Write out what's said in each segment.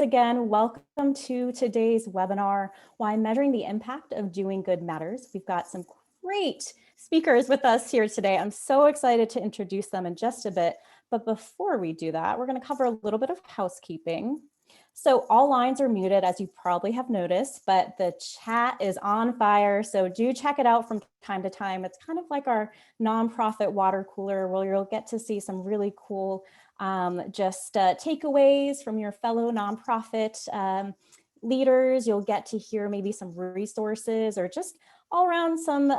again. Welcome to today's webinar, Why Measuring the Impact of Doing Good Matters. We've got some great speakers with us here today. I'm so excited to introduce them in just a bit. But before we do that, we're going to cover a little bit of housekeeping. So all lines are muted, as you probably have noticed, but the chat is on fire. So do check it out from time to time. It's kind of like our nonprofit water cooler where you'll get to see some really cool takeaways from your fellow nonprofit leaders. You'll get to hear maybe some resources or just all around some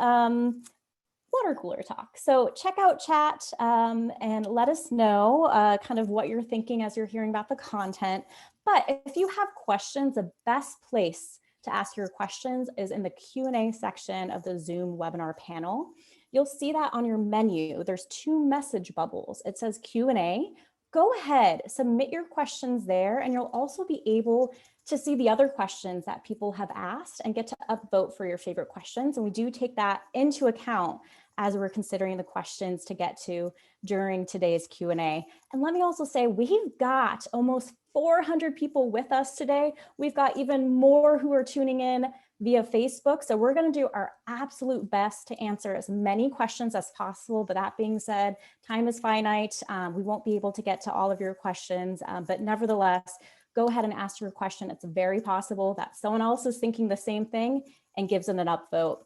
water cooler talk. So check out chat and let us know kind of what you're thinking as you're hearing about the content. But if you have questions, the best place to ask your questions is in the Q&A section of the Zoom webinar panel. You'll see that on your menu. There's two message bubbles. It says Q&A. Go ahead, submit your questions there, and you'll also be able to see the other questions that people have asked and get to upvote for your favorite questions. And we do take that into account as we're considering the questions to get to during today's Q&A. And let me also say, we've got almost 400 people with us today. We've got even more who are tuning in via Facebook. So we're going to do our absolute best to answer as many questions as possible. But that being said, time is finite. We won't be able to get to all of your questions, but nevertheless, go ahead and ask your question. It's very possible that someone else is thinking the same thing and gives it an upvote.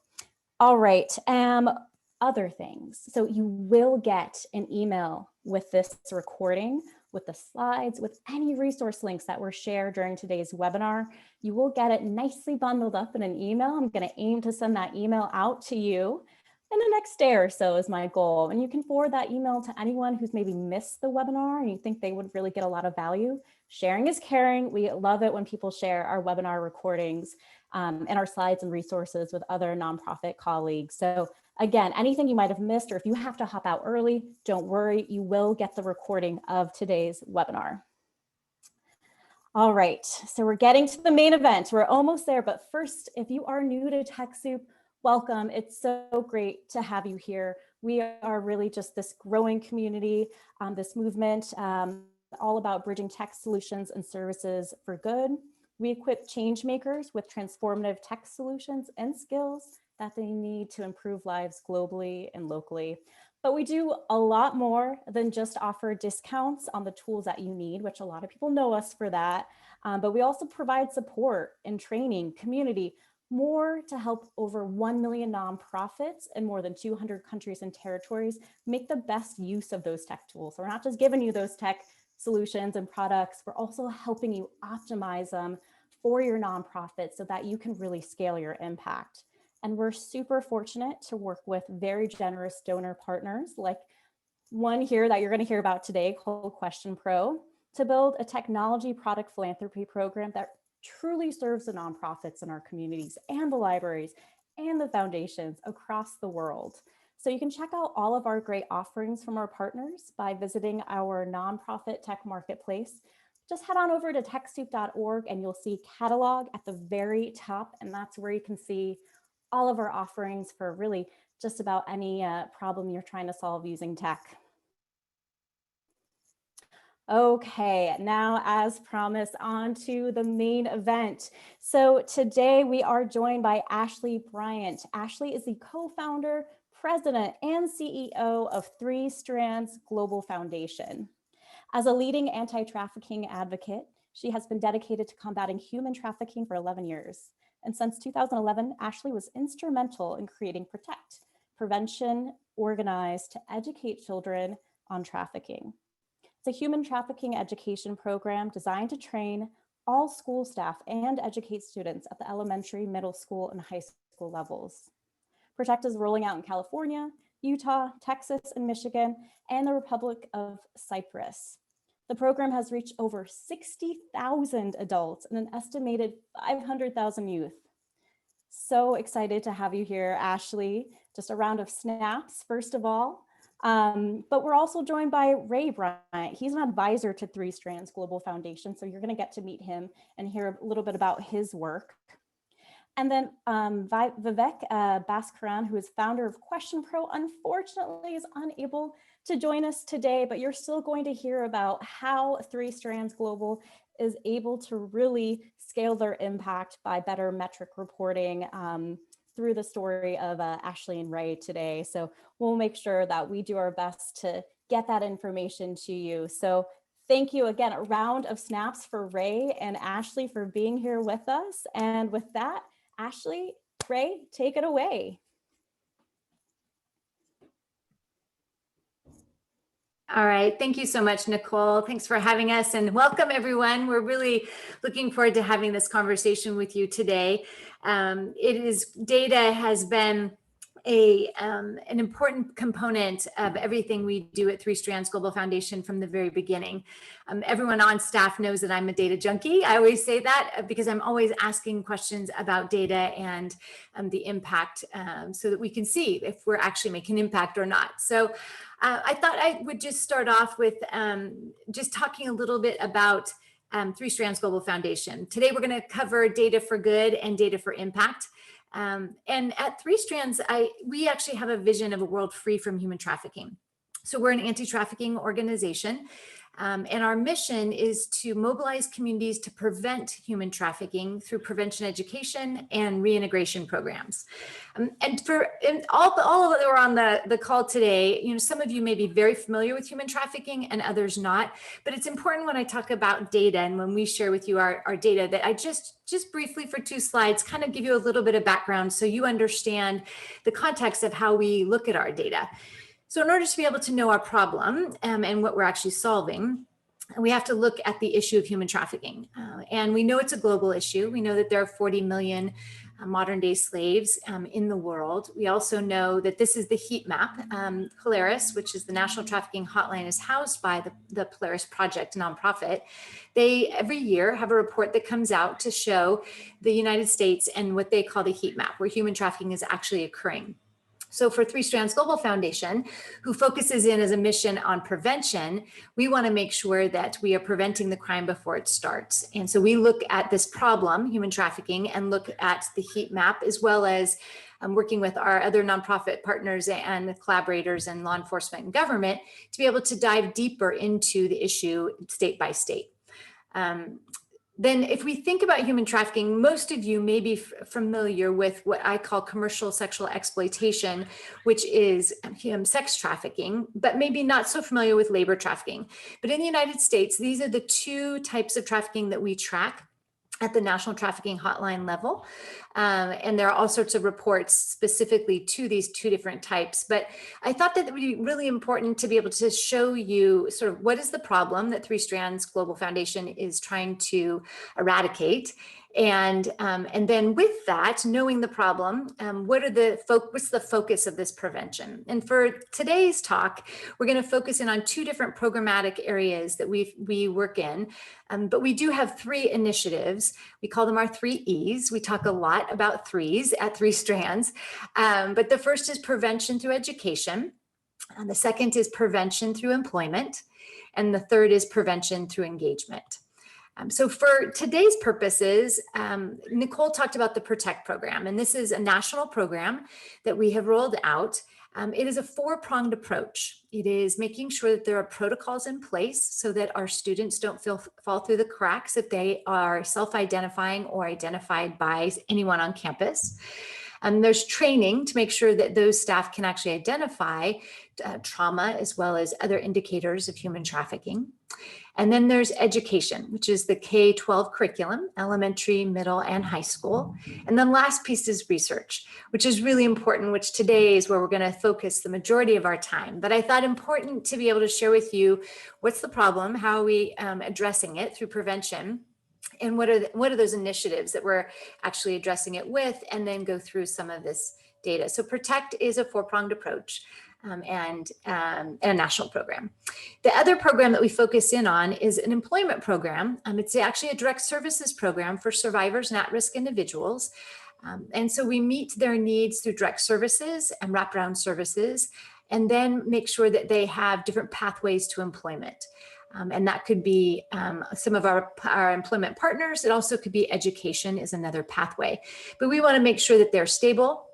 All right, other things. So you will get an email with this recording, with the slides, with any resource links that were shared during today's webinar. You will get it nicely bundled up in an email. I'm going to aim to send that email out to you in the next day or so is my goal. And you can forward that email to anyone who's maybe missed the webinar and you think they would really get a lot of value. Sharing is caring. We love it when people share our webinar recordings and our slides and resources with other nonprofit colleagues. So again, anything you might have missed, or if you have to hop out early, don't worry, you will get the recording of today's webinar. All right, so we're getting to the main event. We're almost there, but first, if you are new to Techsoup, welcome. It's so great to have you here. We are really just this growing community, this movement, all about bridging tech solutions and services for good. We equip change makers with transformative tech solutions and skills that they need to improve lives globally and locally. But we do a lot more than just offer discounts on the tools that you need, which a lot of people know us for that. But we also provide support and training, community, more to help over 1 million nonprofits in more than 200 countries and territories make the best use of those tech tools. So we're not just giving you those tech solutions and products, we're also helping you optimize them for your nonprofit so that you can really scale your impact. And we're super fortunate to work with very generous donor partners like one here that you're going to hear about today called QuestionPro to build a technology product philanthropy program that truly serves the nonprofits in our communities and the libraries and the foundations across the world. So you can check out all of our great offerings from our partners by visiting our nonprofit tech marketplace. Just head on over to Techsoup.org and you'll see catalog at the very top, and that's where you can see all of our offerings for really just about any problem you're trying to solve using tech. Okay, now as promised, on to the main event. So today we are joined by Ashlie Bryant. Ashlie is the co-founder, president, and CEO of Strands Global Foundation. As a leading anti-trafficking advocate, she has been dedicated to combating human trafficking for 11 years. And since 2011, Ashlie was instrumental in creating Protect, Prevention Organized to educate children on trafficking. It's a human trafficking education program designed to train all school staff and educate students at the elementary, middle school, and high school levels. Protect is rolling out in California, Utah, Texas, and Michigan, and the Republic of Cyprus. The program has reached over 60,000 adults and an estimated 500,000 youth. So excited to have you here, Ashlie. Just a round of snaps, first of all. But we're also joined by Ray Bryant. He's an advisor to Strands Global Foundation, so you're going to get to meet him and hear a little bit about his work. And then Vivek Bhaskaran, who is founder of QuestionPro, unfortunately is unable to join us today, but you're still going to hear about how Strands Global is able to really scale their impact by better metric reporting through the story of Ashlie and Ray today. So we'll make sure that we do our best to get that information to you. So thank you again, a round of snaps for Ray and Ashlie for being here with us. And with that, Ashlie, Ray, take it away. All right, thank you so much, Nicole. Thanks for having us, and welcome everyone. We're really looking forward to having this conversation with you today. Data has been an important component of everything we do at Three Strands Global Foundation from the very beginning. Everyone on staff knows that I'm a data junkie. I always say that because I'm always asking questions about data and the impact so that we can see if we're actually making impact or not. So I thought I would just start off with just talking a little bit about Three Strands Global Foundation. Today, we're going to cover data for good and data for impact. And at Three Strands, we actually have a vision of a world free from human trafficking. So we're an anti-trafficking organization. And our mission is to mobilize communities to prevent human trafficking through prevention education and reintegration programs. And all of that are on the call today, some of you may be very familiar with human trafficking and others not, but it's important when I talk about data and when we share with you our data that I just briefly for 2 slides kind of give you a little bit of background so you understand the context of how we look at our data. So in order to be able to know our problem and what we're actually solving, we have to look at the issue of human trafficking. And we know it's a global issue. We know that there are 40 million modern day slaves in the world. We also know that this is the heat map. Polaris, which is the National Trafficking Hotline, is housed by the Polaris Project nonprofit. They every year have a report that comes out to show the United States and what they call the heat map, where human trafficking is actually occurring. So for Three Strands Global Foundation, who focuses in as a mission on prevention, we want to make sure that we are preventing the crime before it starts. And so we look at this problem, human trafficking, and look at the heat map, as well as working with our other nonprofit partners and collaborators and law enforcement and government to be able to dive deeper into the issue state by state. Then if we think about human trafficking, most of you may be familiar with what I call commercial sexual exploitation, which is sex trafficking, but maybe not so familiar with labor trafficking. But in the United States, these are the 2 types of trafficking that we track at the National Trafficking Hotline level. And there are all sorts of reports specifically to these 2 different types. But I thought that it would be really important to be able to show you sort of what is the problem that Three Strands Global Foundation is trying to eradicate. And then with that, knowing the problem, what's the focus of this prevention? And for today's talk, we're going to focus in on 2 different programmatic areas that we work in. But we do have 3 initiatives. We call them our 3 E's. We talk a lot about threes at Three Strands. But the first is prevention through education. And the second is prevention through employment. And the third is prevention through engagement. So for today's purposes, Nicole talked about the PROTECT program, and this is a national program that we have rolled out. It is a 4-pronged approach. It is making sure that there are protocols in place so that our students don't fall through the cracks if they are self-identifying or identified by anyone on campus. There's training to make sure that those staff can actually identify trauma as well as other indicators of human trafficking. And then there's education, which is the K-12 curriculum, elementary, middle, and high school. And then last piece is research, which is really important, which today is where we're going to focus the majority of our time. But I thought important to be able to share with you what's the problem, how are we addressing it through prevention, and what are those initiatives that we're actually addressing it with, and then go through some of this data. So PROTECT is a 4-pronged approach. And a national program. The other program that we focus in on is an employment program. It's actually a direct services program for survivors and at-risk individuals. And so we meet their needs through direct services and wraparound services, and then make sure that they have different pathways to employment. And that could be some of our employment partners. It also could be education is another pathway. But we want to make sure that they're stable,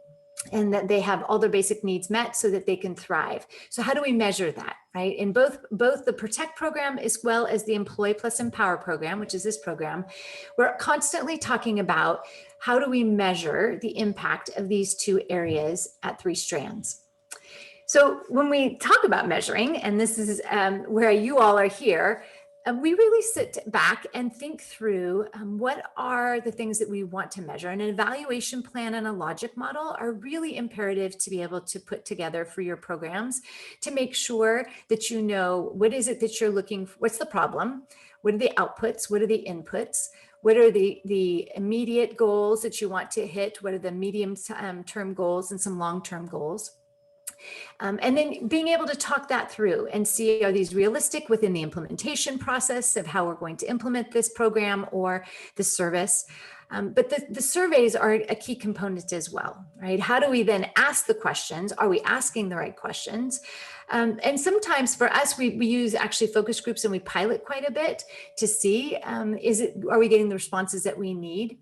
and that they have all their basic needs met so that they can thrive. So how do we measure that, right? In both the Protect program as well as the Employ Plus Empower program, which is this program, we're constantly talking about how do we measure the impact of these two areas at 3 Strands. So when we talk about measuring, and this is where you all are here, we really sit back and think through what are the things that we want to measure. And an evaluation plan and a logic model are really imperative to be able to put together for your programs to make sure that you know what is it that you're looking for, what's the problem, what are the outputs, what are the inputs, what are the immediate goals that you want to hit, what are the medium term goals and some long-term goals. And then being able to talk that through and see, are these realistic within the implementation process of how we're going to implement this program or the service? But the surveys are a key component as well, right? How do we then ask the questions? Are we asking the right questions? And sometimes for us, we use actually focus groups and we pilot quite a bit to see, are we getting the responses that we need?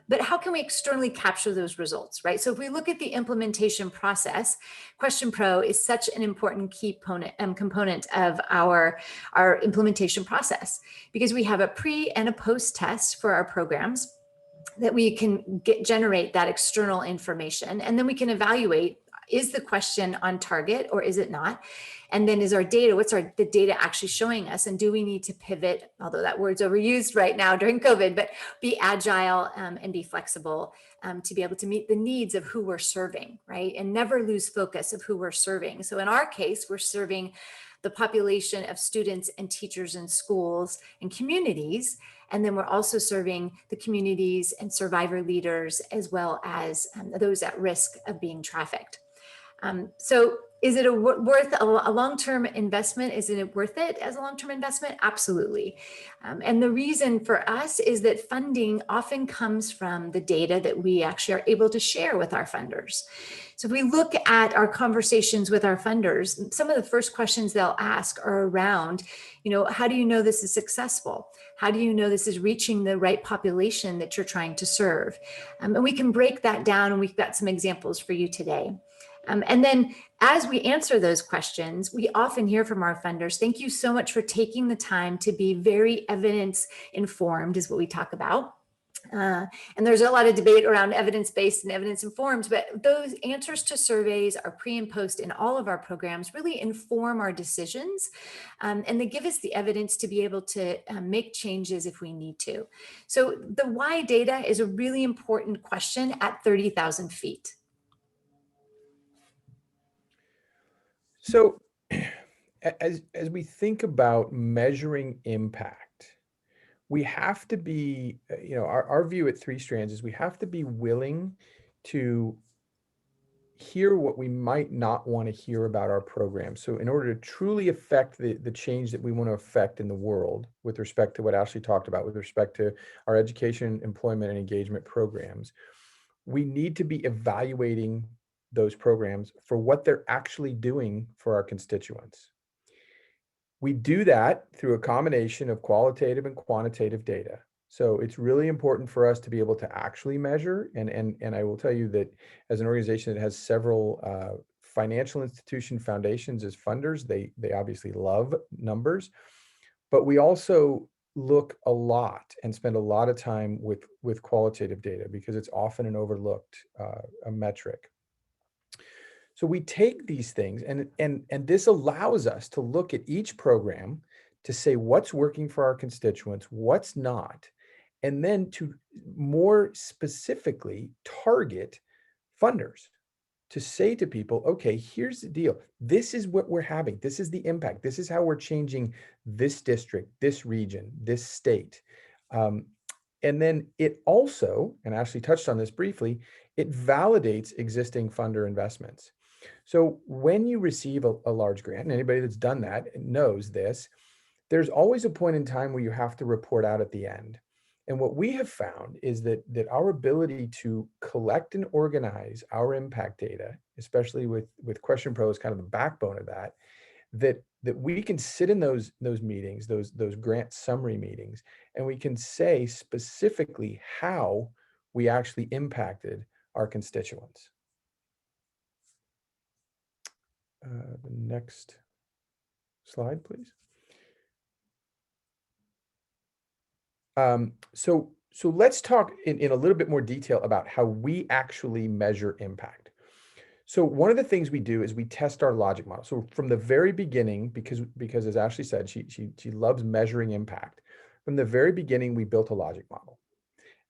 But how can we externally capture those results, right? So if we look at the implementation process, QuestionPro is such an important key component of our implementation process, because we have a pre and a post test for our programs that we can generate that external information, and then we can evaluate, is the question on target or is it not? And then is our data, the data actually showing us? And do we need to pivot, although that word's overused right now during COVID, but be agile and be flexible to be able to meet the needs of who we're serving, right? And never lose focus of who we're serving. So in our case, we're serving the population of students and teachers in schools and communities. And then we're also serving the communities and survivor leaders, as well as those at risk of being trafficked. So is it worth a long-term investment? Is it worth it as a long-term investment? Absolutely. And the reason for us is that funding often comes from the data that we actually are able to share with our funders. So if we look at our conversations with our funders, some of the first questions they'll ask are around, how do you know this is successful? How do you know this is reaching the right population that you're trying to serve? And we can break that down, and we've got some examples for you today. And then as we answer those questions, we often hear from our funders, thank you so much for taking the time to be very evidence informed, is what we talk about. And there's a lot of debate around evidence-based and evidence-informed, but those answers to surveys, our pre and post in all of our programs, really inform our decisions. And they give us the evidence to be able to make changes if we need to. So the why data is a really important question at 30,000 feet. So as we think about measuring impact, we have to be, our view at 3 Strands is we have to be willing to hear what we might not want to hear about our program. So in order to truly affect the change that we want to affect in the world, with respect to what Ashlie talked about, with respect to our education, employment, and engagement programs, we need to be evaluating those programs for what they're actually doing for our constituents. We do that through a combination of qualitative and quantitative data. So it's really important for us to be able to actually measure. And I will tell you that as an organization that has several financial institution foundations as funders, they obviously love numbers, but we also look a lot and spend a lot of time with qualitative data, because it's often an overlooked a metric. So we take these things and this allows us to look at each program to say what's working for our constituents, what's not, and then to more specifically target funders to say to people, okay, here's the deal. This is what we're having. This is the impact. This is how we're changing this district, this region, this state. And then it also, and Ashlie touched on this briefly, it validates existing funder investments. So when you receive a large grant, and anybody that's done that knows this, there's always a point in time where you have to report out at the end. And what we have found is that our ability to collect and organize our impact data, especially with QuestionPro as kind of the backbone of that, that we can sit in those meetings, those grant summary meetings, and we can say specifically how we actually impacted our constituents. the next slide, please. So let's talk in a little bit more detail about how we actually measure impact. So one of the things we do is we test our logic model. So from the very beginning, because as Ashlie said, she loves measuring impact. From the very beginning, we built a logic model.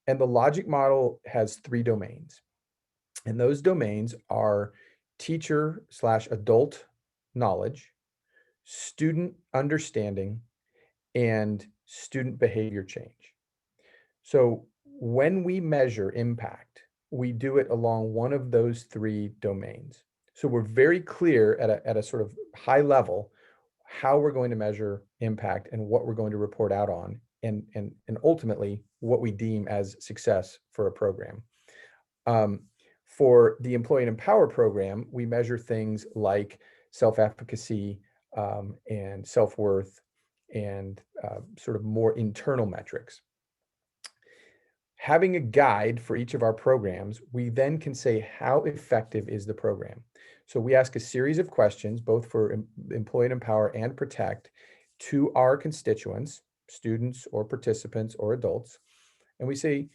And the logic model has 3 domains. And those domains are teacher/adult knowledge, student understanding, and student behavior change. So when we measure impact, we do it along one of those 3 domains. So we're very clear at a sort of high level how we're going to measure impact and what we're going to report out on, and ultimately what we deem as success for a program. For the Employee and Empower program, we measure things like self-efficacy and self-worth and sort of more internal metrics. Having a guide for each of our programs, we then can say how effective is the program. So we ask a series of questions, both for Employee and Empower and Protect, to our constituents, students or participants or adults. And we say,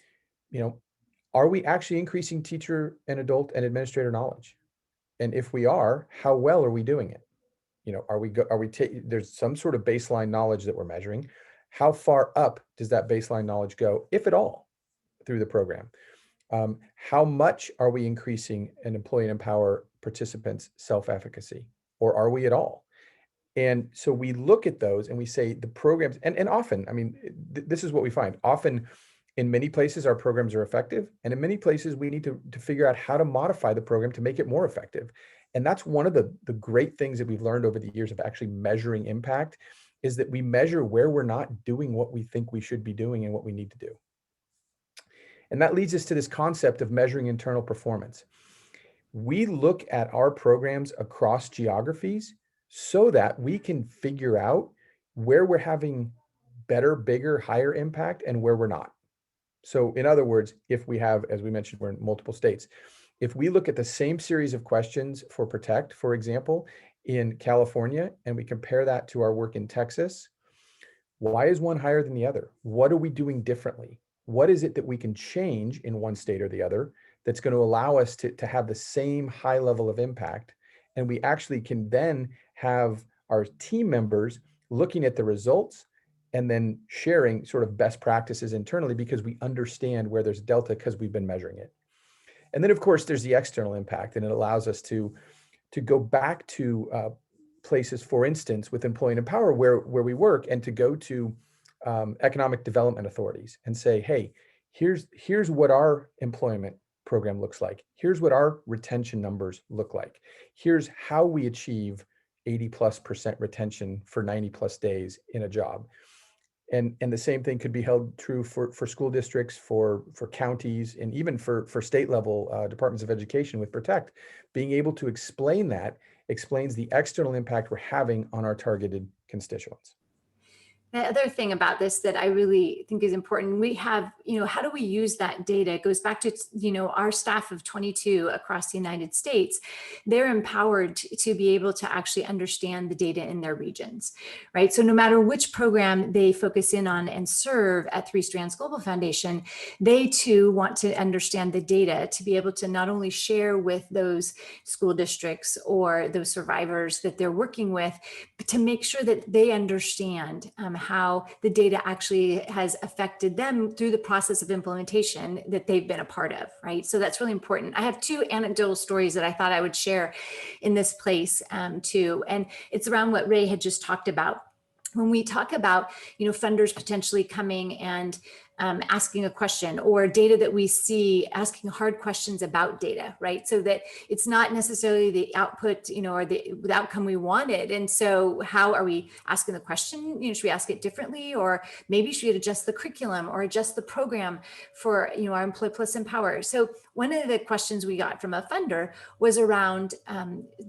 are we actually increasing teacher and adult and administrator knowledge? And if we are, how well are we doing it? There's some sort of baseline knowledge that we're measuring. How far up does that baseline knowledge go, if at all, through the program? How much are we increasing an Employee and Empower participants' self-efficacy, or are we at all? And so we look at those and we say the programs, and often, this is what we find. Often, in many places, our programs are effective, and in many places, we need to figure out how to modify the program to make it more effective. And that's one of the great things that we've learned over the years of actually measuring impact, is that we measure where we're not doing what we think we should be doing and what we need to do. And that leads us to this concept of measuring internal performance. We look at our programs across geographies so that we can figure out where we're having better, bigger, higher impact and where we're not. So in other words, if we have, as we mentioned, we're in multiple states. If we look at the same series of questions for Protect, for example, in California, and we compare that to our work in Texas, why is one higher than the other? What are we doing differently? What is it that we can change in one state or the other that's going to allow us to have the same high level of impact? And we actually can then have our team members looking at the results and then sharing sort of best practices internally, because we understand where there's delta because we've been measuring it. And then, of course, there's the external impact, and it allows us to go back to places, for instance, with Employee and Empower where we work, and to go to economic development authorities and say, hey, here's what our employment program looks like. Here's what our retention numbers look like. Here's how we achieve 80+% retention for 90+ days in a job. And the same thing could be held true for school districts, for counties, and even for state level departments of education with Protect. Being able to explain that explains the external impact we're having on our targeted constituents. The other thing about this that I really think is important, we have, how do we use that data? It goes back to, our staff of 22 across the United States. They're empowered to be able to actually understand the data in their regions, right? So no matter which program they focus in on and serve at Three Strands Global Foundation, they too want to understand the data to be able to not only share with those school districts or those survivors that they're working with, but to make sure that they understand how the data actually has affected them through the process of implementation that they've been a part of, right? So that's really important. I have 2 anecdotal stories that I thought I would share in this place too. And it's around what Ray had just talked about. When we talk about, funders potentially coming and asking a question, or data that we see asking hard questions about data, right? So that it's not necessarily the output, or the outcome we wanted. And so how are we asking the question? Should we ask it differently? Or maybe should we adjust the curriculum or adjust the program for, our Employ Plus Empower? So one of the questions we got from a funder was around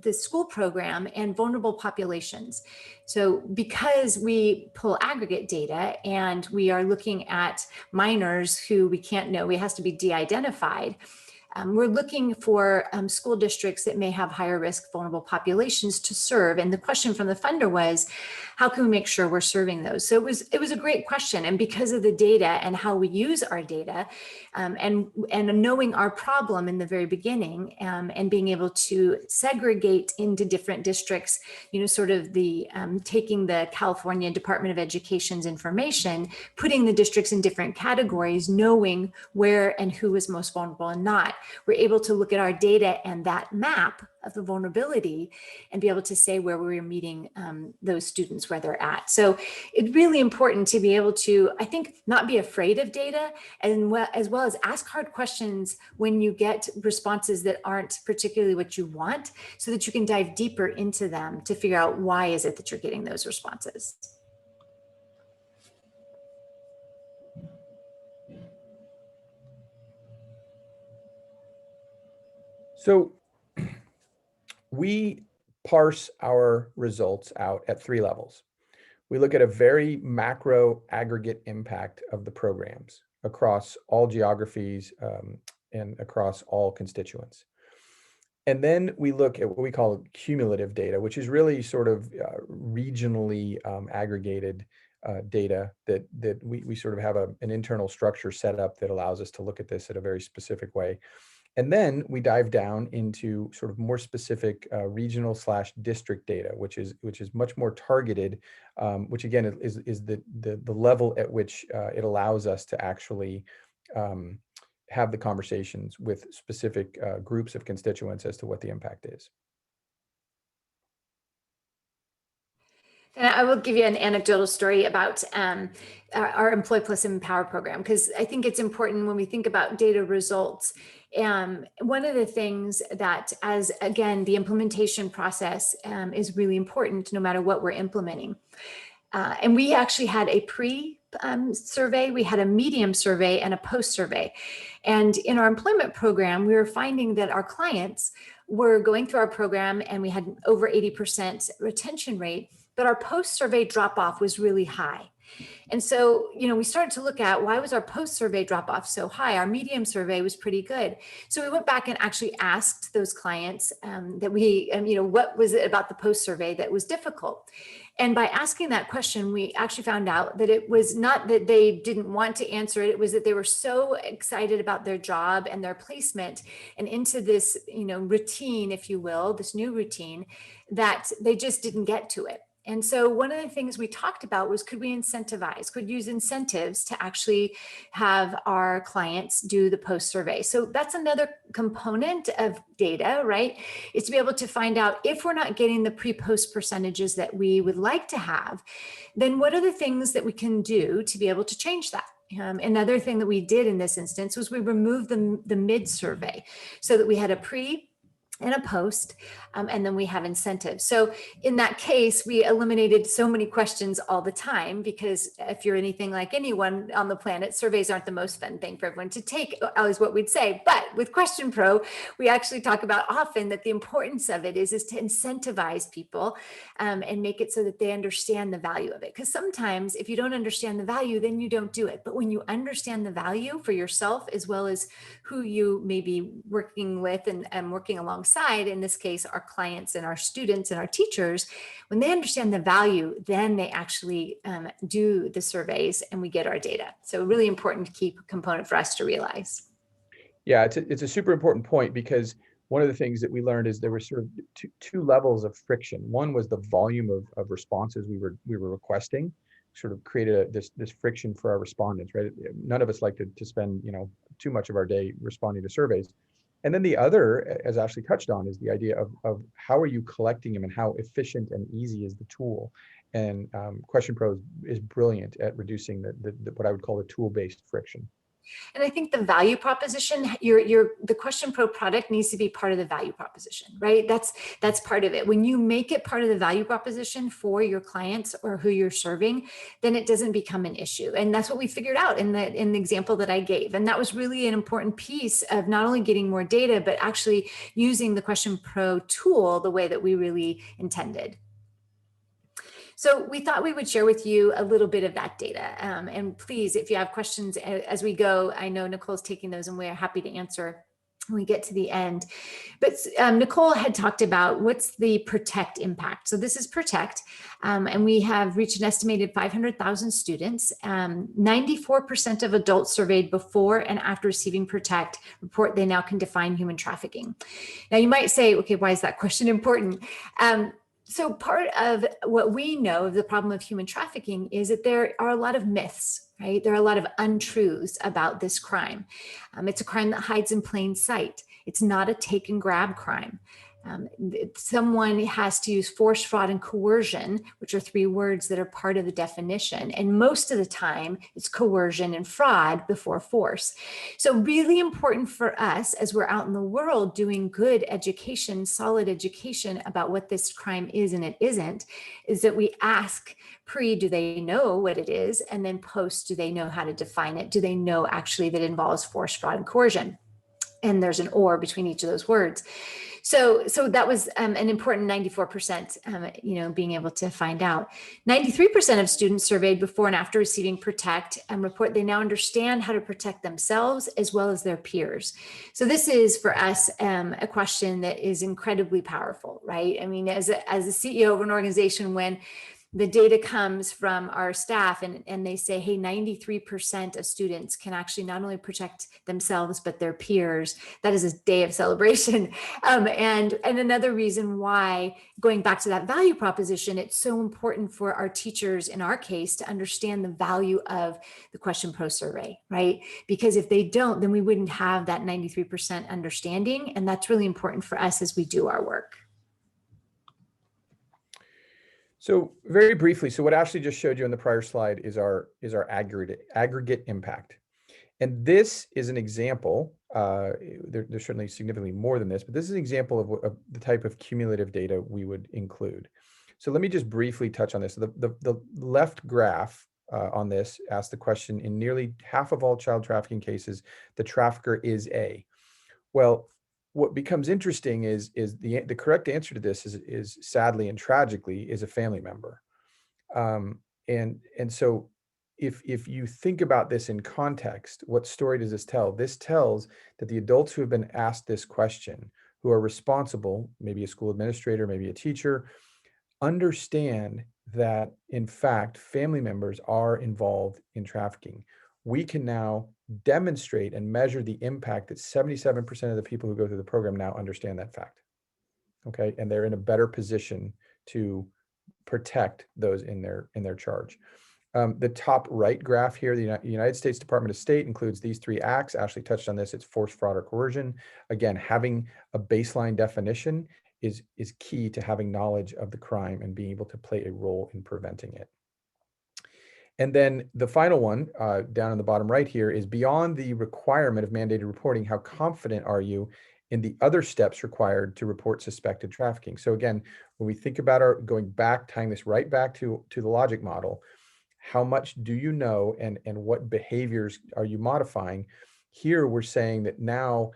the school program and vulnerable populations. So because we pull aggregate data and we are looking at minors who we can't know, it has to be de-identified. We're looking for school districts that may have higher risk vulnerable populations to serve. And the question from the funder was, how can we make sure we're serving those? So it was a great question. And because of the data and how we use our data, and knowing our problem in the very beginning, and being able to segregate into different districts, sort of the taking the California Department of Education's information, putting the districts in different categories, knowing where and who is most vulnerable and not. We're able to look at our data and that map of the vulnerability and be able to say where we're meeting those students where they're at. So it's really important to be able to, I think, not be afraid of data, and as well as ask hard questions when you get responses that aren't particularly what you want, so that you can dive deeper into them to figure out why is it that you're getting those responses. So we parse our results out at 3 levels. We look at a very macro aggregate impact of the programs across all geographies and across all constituents. And then we look at what we call cumulative data, which is really sort of regionally aggregated data that we sort of have an internal structure set up that allows us to look at this in a very specific way. And then we dive down into sort of more specific regional/district data, which is much more targeted, which again is the level at which it allows us to actually have the conversations with specific groups of constituents as to what the impact is. And I will give you an anecdotal story about our Employ Plus Empower program, because I think it's important when we think about data results. One of the things that, as again, the implementation process is really important no matter what we're implementing. And we actually had a pre-survey, we had a medium survey, and a post-survey. And in our employment program, we were finding that our clients were going through our program and we had over 80% retention rate, but our post-survey drop-off was really high. And so, we started to look at, why was our post-survey drop-off so high? Our medium survey was pretty good. So we went back and actually asked those clients what was it about the post-survey that was difficult? And by asking that question, we actually found out that it was not that they didn't want to answer it. It was that they were so excited about their job and their placement and into this, routine, if you will, this new routine, that they just didn't get to it. And so one of the things we talked about was, could we use incentives to actually have our clients do the post survey? So that's another component of data, right? Is to be able to find out if we're not getting the pre-post percentages that we would like to have, then what are the things that we can do to be able to change that? Another thing that we did in this instance was we removed the mid survey so that we had a pre and a post, and then we have incentives. So in that case, we eliminated so many questions all the time, because if you're anything like anyone on the planet, surveys aren't the most fun thing for everyone to take, is what we'd say. But with QuestionPro, we actually talk about often that the importance of it is to incentivize people and make it so that they understand the value of it. Because sometimes if you don't understand the value, then you don't do it. But when you understand the value for yourself, as well as who you may be working with and working alongside, in this case, our clients and our students and our teachers, when they understand the value, then they actually do the surveys and we get our data. So really important key component for us to realize. Yeah, it's a super important point, because one of the things that we learned is there were sort of two levels of friction. One was the volume of responses we were requesting, sort of created this friction for our respondents, right? None of us like to spend too much of our day responding to surveys. And then the other, as Ashlie touched on, is the idea of how are you collecting them and how efficient and easy is the tool. And QuestionPro is brilliant at reducing the what I would call the tool-based friction. And I think the value proposition, the QuestionPro product needs to be part of the value proposition, right? That's part of it. When you make it part of the value proposition for your clients or who you're serving, then it doesn't become an issue. And that's what we figured out in the example that I gave. And that was really an important piece of not only getting more data, but actually using the QuestionPro tool the way that we really intended. So we thought we would share with you a little bit of that data. And please, if you have questions as we go, I know Nicole's taking those and we're happy to answer when we get to the end. But Nicole had talked about what's the Protect impact. So this is Protect, and we have reached an estimated 500,000 students. 94% of adults surveyed before and after receiving Protect report they now can define human trafficking. Now you might say, okay, why is that question important? So part of what we know of the problem of human trafficking is that there are a lot of myths, right? There are a lot of untruths about this crime. It's a crime that hides in plain sight. It's not a take and grab crime. Someone has to use force, fraud, and coercion, which are 3 words that are part of the definition. And most of the time, it's coercion and fraud before force. So really important for us as we're out in the world doing good education, solid education about what this crime is and it isn't, is that we ask pre, do they know what it is? And then post, do they know how to define it? Do they know actually that it involves force, fraud, and coercion? And there's an or between each of those words. So that was an important 94%, being able to find out. 93% of students surveyed before and after receiving Protect report they now understand how to protect themselves as well as their peers. So this is for us a question that is incredibly powerful, right? I mean, as a CEO of an organization, when the data comes from our staff and they say, hey, 93% of students can actually not only protect themselves, but their peers. That is a day of celebration. And another reason why, going back to that value proposition, it's so important for our teachers, in our case, to understand the value of the QuestionPro survey, right? Because if they don't, then we wouldn't have that 93% understanding. And that's really important for us as we do our work. So very briefly, so what Ashlie just showed you on the prior slide is our aggregate impact. And this is an example, there's certainly significantly more than this, but this is an example of the type of cumulative data we would include. So let me just briefly touch on this. The left graph on this asks the question, in nearly half of all child trafficking cases, the trafficker is A. Well, what becomes interesting is the correct answer to this is sadly and tragically is a family member. And so if you think about this in context, what story does this tell? This tells that the adults who have been asked this question, who are responsible, maybe a school administrator, maybe a teacher, understand that in fact, family members are involved in trafficking. We can now demonstrate and measure the impact that 77% of the people who go through the program now understand that fact. Okay, and they're in a better position to protect those in their charge. The top right graph here, the United States Department of State includes these 3 acts. Ashlie touched on this. It's force, fraud, or coercion. Again, having a baseline definition is key to having knowledge of the crime and being able to play a role in preventing it. And then the final one down in the bottom right here is, beyond the requirement of mandated reporting, how confident are you in the other steps required to report suspected trafficking? So again, when we think about going back, tying this right back to the logic model, how much do you know and what behaviors are you modifying? Here we're saying that now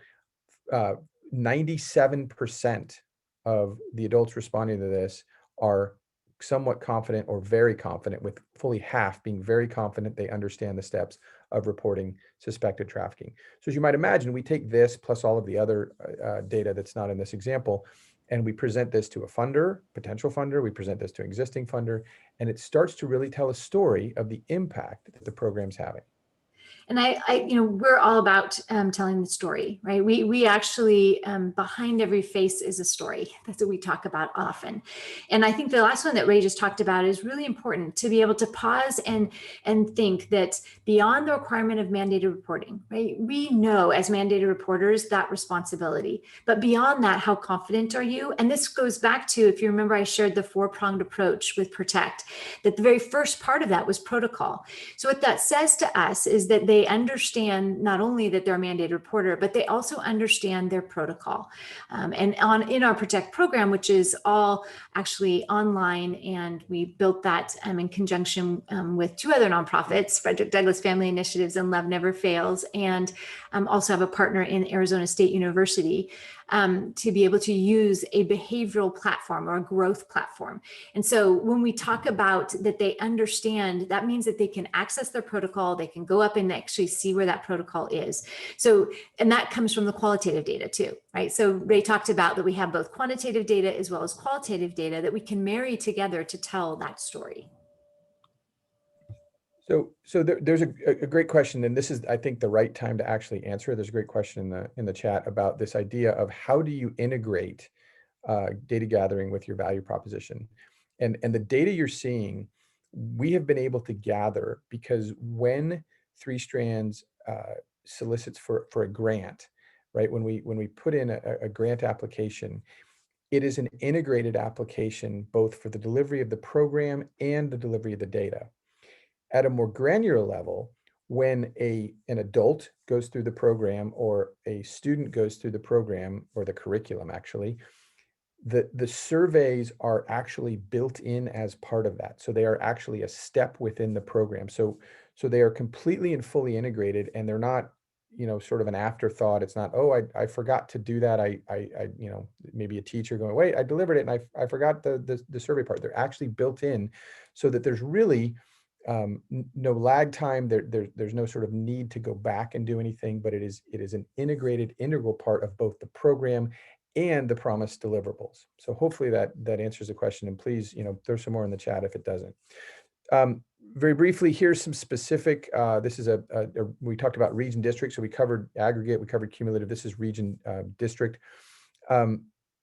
97% of the adults responding to this are somewhat confident or very confident, with fully half being very confident they understand the steps of reporting suspected trafficking. So as you might imagine, we take this plus all of the other data that's not in this example, and we present this to a funder, potential funder, we present this to an existing funder, and it starts to really tell a story of the impact that the program's having. And we're all about telling the story, right? We actually, behind every face is a story. That's what we talk about often. And I think the last one that Ray just talked about is really important, to be able to pause and think that beyond the requirement of mandated reporting, right? We know as mandated reporters that responsibility, but beyond that, how confident are you? And this goes back to, if you remember, I shared the 4-pronged approach with Protect, that the very first part of that was protocol. So what that says to us is that they understand not only that they're a mandated reporter, but they also understand their protocol. And in our Protect program, which is all actually online, and we built that in conjunction with 2 other nonprofits, Frederick Douglass Family Initiatives and Love Never Fails, and also have a partner in Arizona State University, to be able to use a behavioral platform or a growth platform. And so when we talk about that they understand, that means that they can access their protocol, they can go up in that actually see where that protocol is. So, and that comes from the qualitative data too, right? So Ray talked about that we have both quantitative data as well as qualitative data that we can marry together to tell that story. So there's a great question, and this is, I think, the right time to actually answer. There's a great question in the chat about this idea of how do you integrate data gathering with your value proposition, and the data you're seeing, we have been able to gather because when Three Strands solicits for a grant, right? When we put in a grant application, it is an integrated application both for the delivery of the program and the delivery of the data. At a more granular level, when an adult goes through the program or a student goes through the program or the curriculum, actually, the surveys are actually built in as part of that. So they are actually a step within the program. So they are completely and fully integrated, and they're not, sort of an afterthought. It's not, oh, I forgot to do that. I maybe a teacher going, wait, I delivered it and I forgot the survey part. They're actually built in so that there's really no lag time. There's no sort of need to go back and do anything, but it is an integrated, integral part of both the program and the promised deliverables. So hopefully that answers the question. And please, throw some more in the chat if it doesn't. Very briefly, here's some specific. This is we talked about region district, so we covered aggregate, we covered cumulative. This is region district.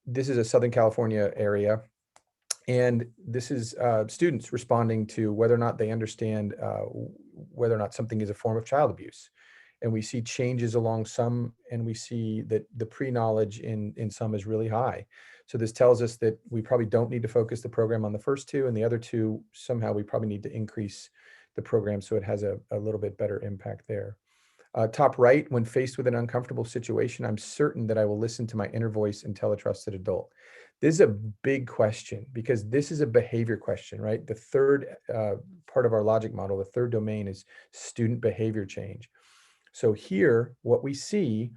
This is a Southern California area. And this is students responding to whether or not they understand whether or not something is a form of child abuse. And we see changes along some, and we see that the pre-knowledge in some is really high. So this tells us that we probably don't need to focus the program on the first two, and the other two, somehow we probably need to increase the program so it has a little bit better impact there. Top right, when faced with an uncomfortable situation, I'm certain that I will listen to my inner voice and tell a trusted adult. This is a big question because this is a behavior question, right? The third part of our logic model, the third domain, is student behavior change. So here, what we see,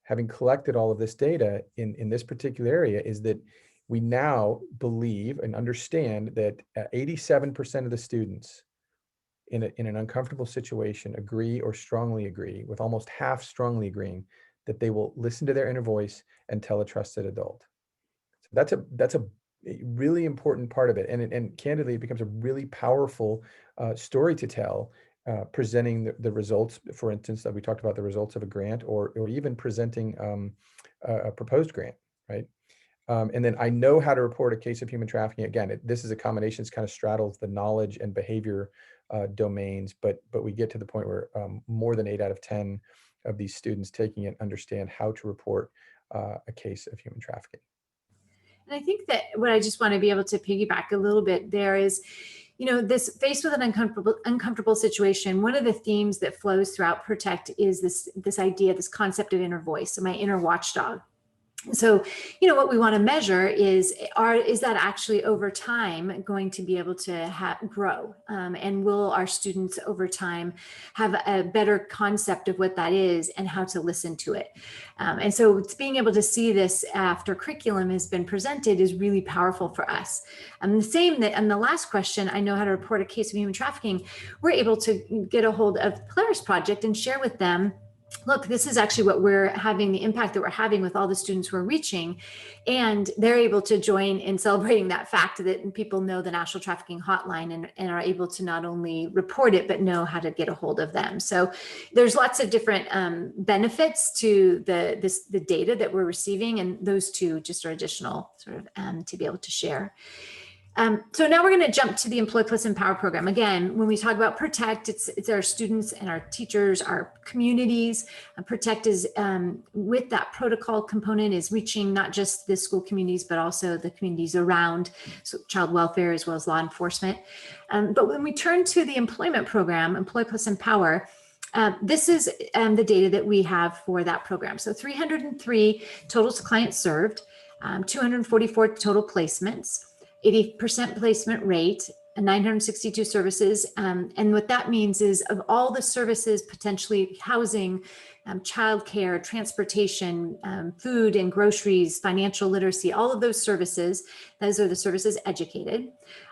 having collected all of this data in this particular area, is that we now believe and understand that 87% of the students in an uncomfortable situation agree or strongly agree, with almost half strongly agreeing, that they will listen to their inner voice and tell a trusted adult. So that's a really important part of it, and candidly, it becomes a really powerful story to tell, presenting the results. For instance, that we talked about the results of a grant, or even presenting a proposed grant, right? And then I know how to report a case of human trafficking. Again, this is a combination. It's kind of straddles the knowledge and behavior domains, but we get to the point where more than 8 out of 10 of these students taking it understand how to report a case of human trafficking. And I think that what I just want to be able to piggyback a little bit there is, this faced with an uncomfortable situation, one of the themes that flows throughout Protect is this idea, this concept of inner voice, so my inner watchdog. So, what we want to measure is that actually over time going to be able to grow? And will our students over time have a better concept of what that is and how to listen to it? And so it's being able to see this after curriculum has been presented is really powerful for us. The same that on the last question, I know how to report a case of human trafficking, we're able to get a hold of the Polaris Project and share with them, look, this is actually what we're having, the impact that we're having with all the students we're reaching. And they're able to join in celebrating that fact that people know the National Trafficking Hotline and are able to not only report it, but know how to get a hold of them. So there's lots of different benefits to the data that we're receiving. And those two just are additional sort of to be able to share. So now we're going to jump to the Employ Plus Empower program. Again, when we talk about Protect, it's our students and our teachers, our communities. Protect is with that protocol component is reaching not just the school communities, but also the communities around, so child welfare as well as law enforcement. But when we turn to the employment program, Employ Plus Empower, this is the data that we have for that program. So 303 total clients served, 244 total placements, 80% placement rate, and 962 services. And what that means is of all the services, potentially housing, childcare, transportation, food and groceries, financial literacy, all of those services are the services educated.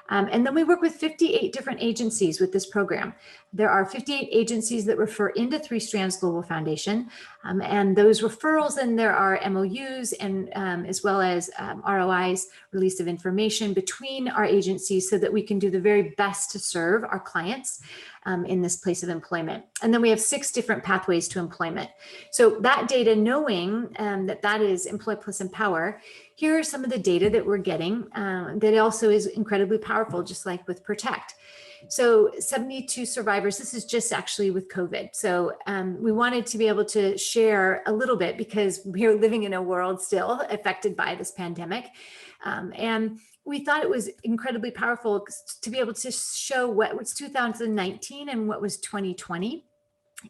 And then we work with 58 different agencies with this program. There are 58 agencies that refer into Three Strands Global Foundation, and those referrals, and there are MOUs and as well as ROIs, release of information between our agencies so that we can do the very best to serve our clients in this place of employment. And then we have 6 different pathways to employment. So that data, knowing that is Employ Plus Empower, here are some of the data that we're getting that also is incredibly powerful, just like with Protect. So 72 survivors, this is just actually with COVID. So we wanted to be able to share a little bit because we are living in a world still affected by this pandemic. And we thought it was incredibly powerful to be able to show what was 2019 and what was 2020.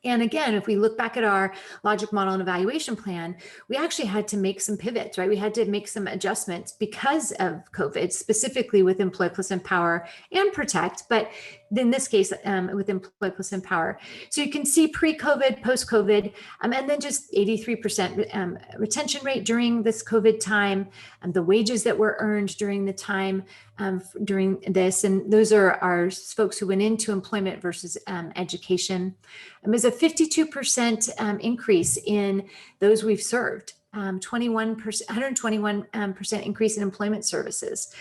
And again, if we look back at our logic model and evaluation plan, we actually had to make some pivots, right? We had to make some adjustments because of COVID, specifically with Employ Plus Empower and Protect, but in this case, with Employ Plus Empower. So you can see pre-COVID, post-COVID, and then just 83% retention rate during this COVID time, and the wages that were earned during the time during this. And those are our folks who went into employment versus education. There's a 52% increase in those we've served, 121% increase in employment services.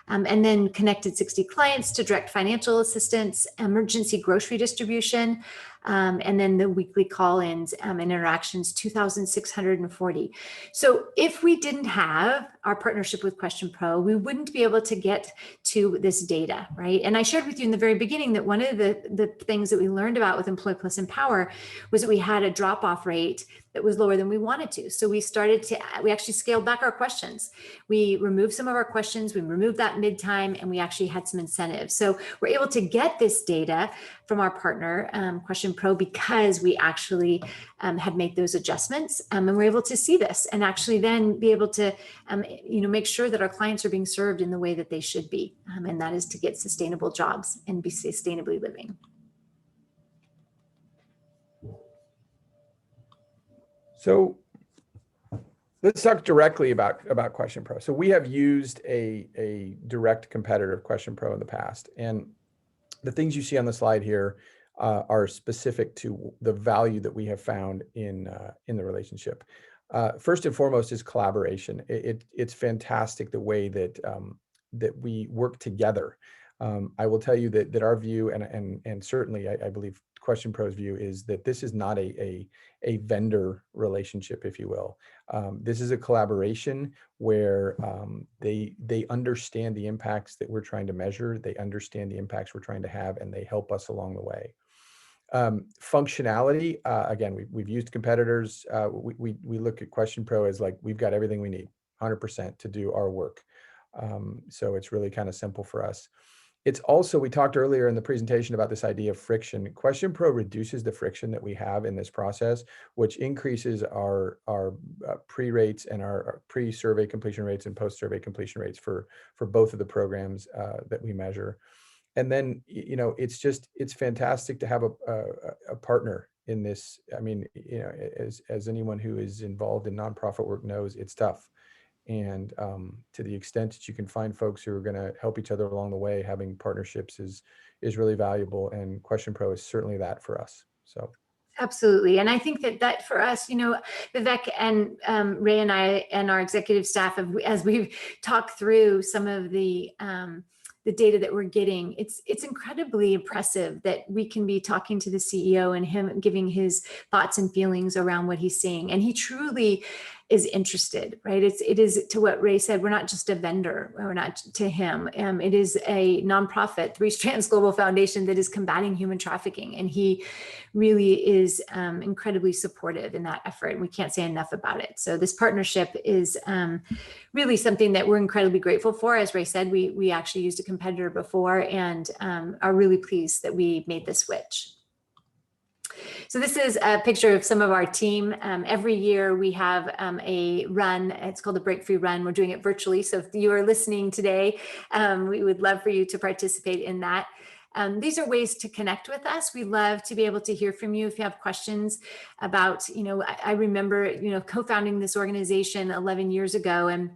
And then connected 60 clients to direct financial assistance, emergency grocery distribution, and then the weekly call-ins and interactions, 2,640. So if we didn't have our partnership with QuestionPro, we wouldn't be able to get to this data, right? And I shared with you in the very beginning that one of the things that we learned about with Employ Plus Empower was that we had a drop-off rate that was lower than we wanted to. So we actually scaled back our questions. We removed some of our questions, we removed that mid-time, and we actually had some incentives. So we're able to get this data from our partner, QuestionPro, because we actually have made those adjustments, and we're able to see this and actually then be able to make sure that our clients are being served in the way that they should be, and that is to get sustainable jobs and be sustainably living. So let's talk directly about QuestionPro. So we have used a direct competitor of QuestionPro in the past, and the things you see on the slide here are specific to the value that we have found in the relationship. First and foremost is collaboration. It's fantastic the way that that we work together. I will tell you that our view, and certainly I believe QuestionPro's view, is that this is not a vendor relationship, if you will. This is a collaboration where they understand the impacts that we're trying to measure, they understand the impacts we're trying to have, and they help us along the way. Functionality, again, we've used competitors. We look at QuestionPro as like, we've got everything we need 100% to do our work. So it's really kind of simple for us. It's also, we talked earlier in the presentation about this idea of friction. QuestionPro reduces the friction that we have in this process, which increases our pre-rates and our pre-survey completion rates and post-survey completion rates for both of the programs that we measure. And then, it's fantastic to have a partner in this. I mean, as anyone who is involved in nonprofit work knows, it's tough. And to the extent that you can find folks who are going to help each other along the way, having partnerships is really valuable. And QuestionPro is certainly that for us. So. Absolutely. And I think that for us, Vivek and Ray and I and our executive staff, as we've talked through some of the data that we're getting, it's incredibly impressive that we can be talking to the CEO and him giving his thoughts and feelings around what he's seeing. And he truly is interested, right? It is to what Ray said, we're not just a vendor, we're not to him. It is a nonprofit, Three Strands Global Foundation, that is combating human trafficking. And he really is incredibly supportive in that effort. And we can't say enough about it. So this partnership is really something that we're incredibly grateful for. As Ray said, we actually used a competitor before and are really pleased that we made the switch. So this is a picture of some of our team. Every year we have a run. It's called the Break Free Run. We're doing it virtually. So if you are listening today, we would love for you to participate in that. These are ways to connect with us. We love to be able to hear from you if you have questions about, I remember, co-founding this organization 11 years ago, and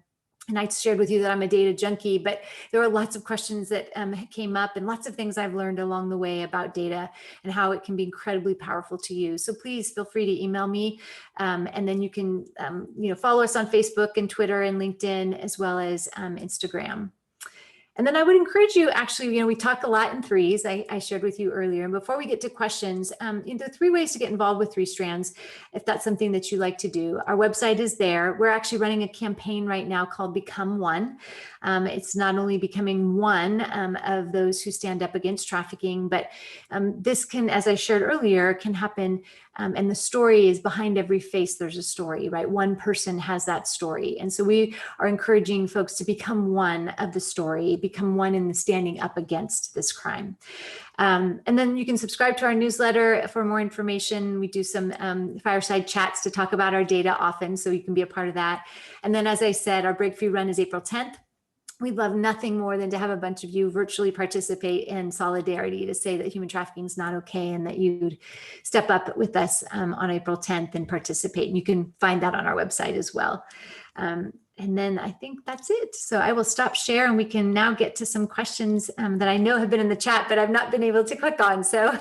And I shared with you that I'm a data junkie, but there were lots of questions that came up and lots of things I've learned along the way about data and how it can be incredibly powerful to use. So please feel free to email me. And then you can follow us on Facebook and Twitter and LinkedIn, as well as Instagram. And then I would encourage you, actually, we talk a lot in threes, I shared with you earlier. And before we get to questions, there are 3 ways to get involved with 3 Strands, if that's something that you like to do. Our website is there. We're actually running a campaign right now called Become One. It's not only becoming one of those who stand up against trafficking, but this can, as I shared earlier, can happen. And the story is behind every face, there's a story, right? One person has that story. And so we are encouraging folks to become one of the story, become one in the standing up against this crime. And then you can subscribe to our newsletter for more information. We do some fireside chats to talk about our data often, so you can be a part of that. And then, as I said, our breakthrough run is April 10th. We'd love nothing more than to have a bunch of you virtually participate in solidarity to say that human trafficking is not okay, and that you'd step up with us on April 10th and participate. And you can find that on our website as well. And then I think that's it. So I will stop share, and we can now get to some questions that I know have been in the chat, but I've not been able to click on. So